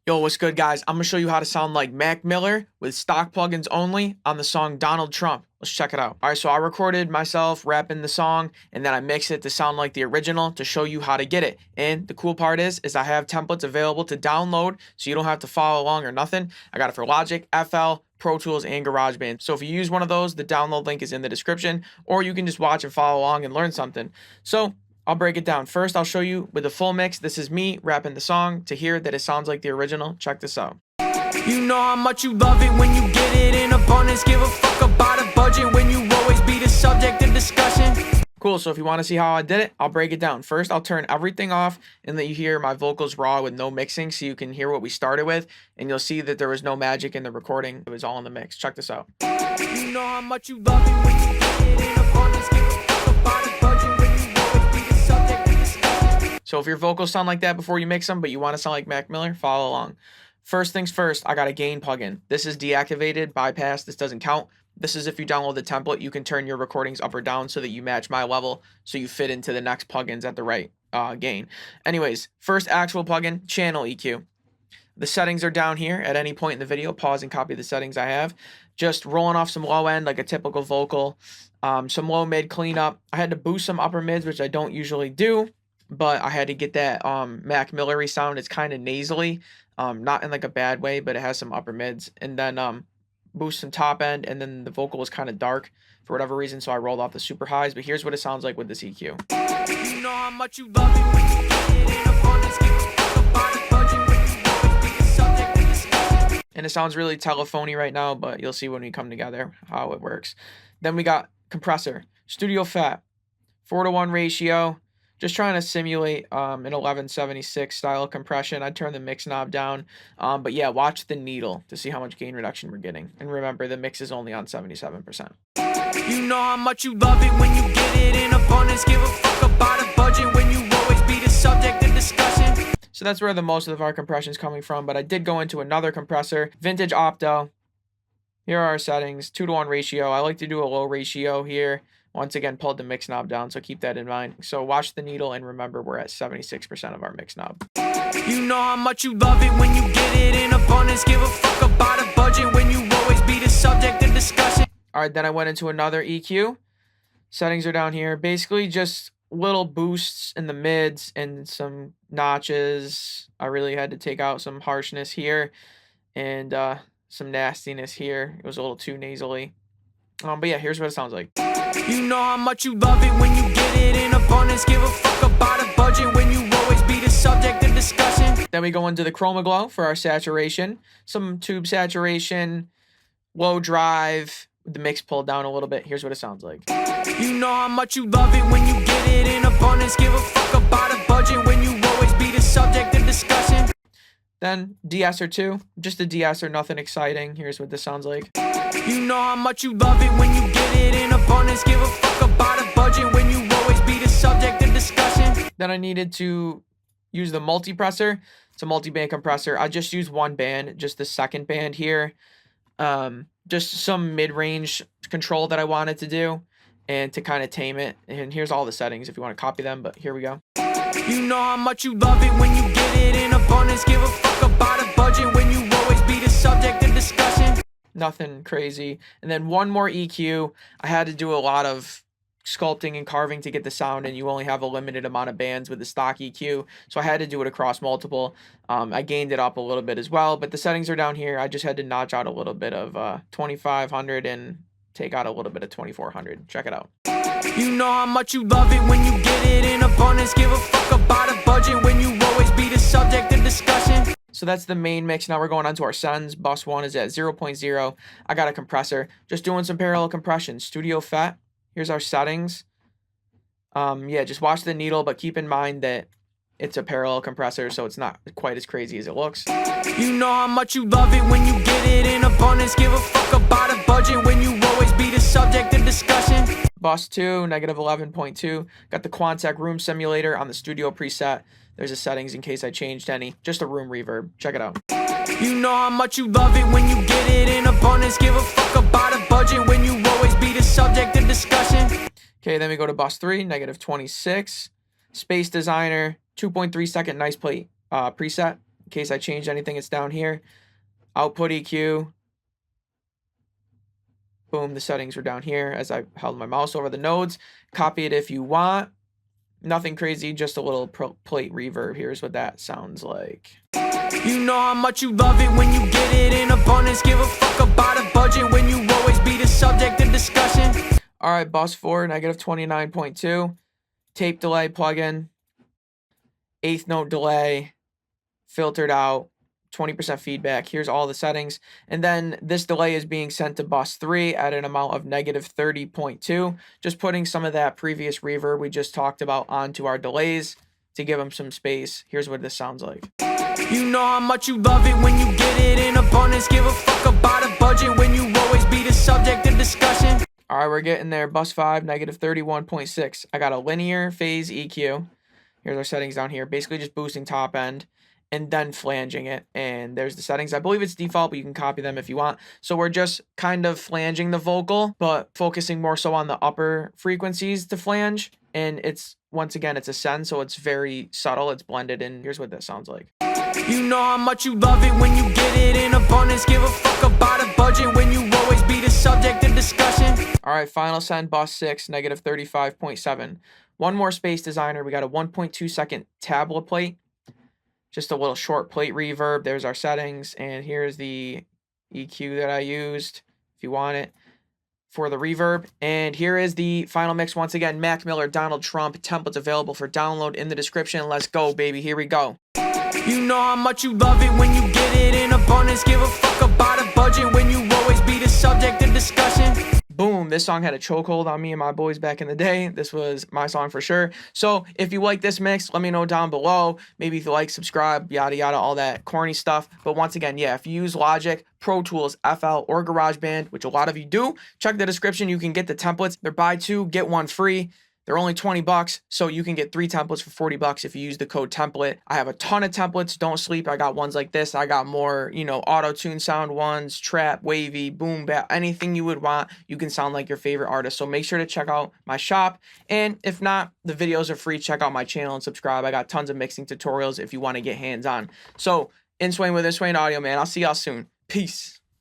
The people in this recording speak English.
Yo, what's good, guys? I'm gonna show you how to sound like Mac Miller with stock plugins only on the song Donald Trump. Let's check it out. All right, so I recorded myself rapping the song, and then I mix it to sound like the original to show you how to get it. And the cool part is I have templates available to download, so you don't have to follow along or nothing. I got it for Logic, FL, Pro Tools, and GarageBand. So if you use one of those, the download link is in the description, or you can just watch and follow along and learn something. So I'll break it down. First, I'll show you with the full mix. This is me rapping the song to hear that it sounds like the original. Check this out. You know how much you love it when you get it in abundance. Give a fuck about a budget when you always be the subject of discussion. Cool, so if you want to see how I did it, I'll break it down. First, I'll turn everything off and let you hear my vocals raw with no mixing so you can hear what we started with, and you'll see that there was no magic in the recording. It was all in the mix. Check this out. You know how much you love it when you get it in abundance. Give a fuck about a budget when you always be the subject of discussion. So if your vocals sound like that before you mix them, but you want to sound like Mac Miller, follow along. First things first, I got a gain plugin. This is deactivated, bypass, this doesn't count. This is if you download the template, you can turn your recordings up or down so that you match my level, so you fit into the next plugins at the right gain. Anyways, first actual plugin, channel EQ. The settings are down here. At any point in the video, pause and copy the settings I have. Just rolling off some low end, like a typical vocal. Some low mid cleanup. I had to boost some upper mids, which I don't usually do, but I had to get that Mac Miller-y sound. It's kind of nasally, not in like a bad way, but it has some upper mids. And then boost some top end, and then the vocal was kind of dark for whatever reason, so I rolled off the super highs. But here's what it sounds like with this EQ. You know how much you love it when you get it in abundance. Give a fuck about a budget when you always be the subject of discussion. And it sounds really telephony right now, but you'll see when we come together how it works. Then we got compressor, Studio Fat, 4:1 ratio. Just trying to simulate an 1176 style compression. I'd turn the mix knob down. But yeah, watch the needle to see how much gain reduction we're getting. And remember, the mix is only on 77%. You know how much you love it when you get it in abundance. Give a fuck about a budget when you always be the subject of discussion. So that's where the most of our compression is coming from. But I did go into another compressor, Vintage Opto. Here are our settings, 2:1 ratio. I like to do a low ratio here. Once again, pulled the mix knob down, so keep that in mind. So watch the needle, and remember, we're at 76% of our mix knob. You know how much you love it when you get it in abundance. Give a fuck about a budget when you always be the subject of discussion. All right, then I went into another EQ. Settings are down here. Basically, just little boosts in the mids and some notches. I really had to take out some harshness here and some nastiness here. It was a little too nasally. But yeah, here's what it sounds like. You know how much you love it when you get it in abundance. Give a fuck about a budget when you always be the subject of discussion. Then we go into the Chroma Glow for our saturation. Some tube saturation, low drive, with the mix pulled down a little bit. Here's what it sounds like. You know how much you love it when you get it in abundance. Give a fuck about a budget when you always be the subject of discussion. Then de-esser 2, just a de-esser, nothing exciting. Here's what this sounds like. You know how much you love it when you get it in abundance. Give a fuck about a budget when you always be the subject of discussion. Then I needed to use the multipressor. It's a multi-band compressor. I just used one band, just the second band here. Just some mid-range control that I wanted to do and to kind of tame it. And here's all the settings if you want to copy them, but here we go. You know how much you love it when you get it in abundance. Give a fuck about a budget when you always be the subject of discussion. Nothing crazy. And then one more EQ. I had to do a lot of sculpting and carving to get the sound, and you only have a limited amount of bands with the stock EQ, so I had to do it across multiple. I gained it up a little bit as well, but the settings are down here. I just had to notch out a little bit of 2500 and take out a little bit of 2400. Check it out. You know how much you love it when you get it in abundance. Give a fuck about a budget when you always be the subject of discussion. So that's the main mix. Now we're going on to our sends. Bus 1 is at 0.0. I got a compressor. Just doing some parallel compression. Studio Fat. Here's our settings. Yeah, just watch the needle, but keep in mind that it's a parallel compressor, so it's not quite as crazy as it looks. You know how much you love it when you get it in abundance. Give a fuck about a budget when you always be the subject of discussion. Bus 2, negative 11.2. Got the Quantec room simulator on the studio preset. There's the settings in case I changed any. Just a room reverb. Check it out. You know how much you love it when you get it in abundance. Give a fuck about a budget when you always be the subject of discussion. Okay, then we go to bus 3, negative 26. Space Designer, 2.3 second nice plate preset. in case I changed anything, it's down here. Output EQ. Boom, the settings were down here as I held my mouse over the nodes. Copy it if you want. Nothing crazy, just a little plate reverb. Here's what that sounds like. You know how much you love it when you get it in abundance. Give a fuck about a budget when you always be the subject of discussion. All right, bus 4, negative 29.2. Tape delay plugin. Eighth note delay. Filtered out. 20% feedback. Here's all the settings. And then this delay is being sent to bus 3 at an amount of negative 30.2. Just putting some of that previous reverb we just talked about onto our delays to give them some space. Here's what this sounds like. You know how much you love it when you get it in abundance. Give a fuck about a budget when you always be the subject of discussion. All right, we're getting there. Bus 5, negative 31.6. I got a linear phase EQ. Here's our settings down here. Basically just boosting top end and then flanging it. And there's the settings. I believe it's default, but you can copy them if you want. So we're just kind of flanging the vocal, but focusing more so on the upper frequencies to flange. And it's, once again, it's a send, so it's very subtle. It's blended in. Here's what that sounds like. You know how much you love it when you get it in abundance. Give a fuck about a budget when you always be the subject of discussion. All right, final send, bus 6, negative 35.7. One more space designer. We got a 1.2 second tabla plate. Just a little short plate reverb. There's our settings. And here's the EQ that I used, if you want it, for the reverb. And here is the final mix. Once again, Mac Miller, Donald Trump. Templates available for download in the description. Let's go, baby. Here we go. You know how much you love it when you get it in abundance. Give a fuck about a budget when you always be the subject of discussion. Boom, this song had a chokehold on me and my boys back in the day. This was my song for sure. So if you like this mix, let me know down below. Maybe if you like, subscribe, yada yada, all that corny stuff. But once again, yeah, if you use Logic, Pro Tools, FL, or GarageBand, which a lot of you do, check the description. You can get the templates. They're buy 2, get 1 free. They're only $20, so you can get 3 templates for $40 if you use the code template. I have a ton of templates. Don't sleep. I got ones like this. I got more, auto-tune sound ones, trap, wavy, boom, bap, anything you would want. You can sound like your favorite artist. So make sure to check out my shop. And if not, the videos are free. Check out my channel and subscribe. I got tons of mixing tutorials if you want to get hands-on. So, InSwain with InSwain Audio, man. I'll see y'all soon. Peace.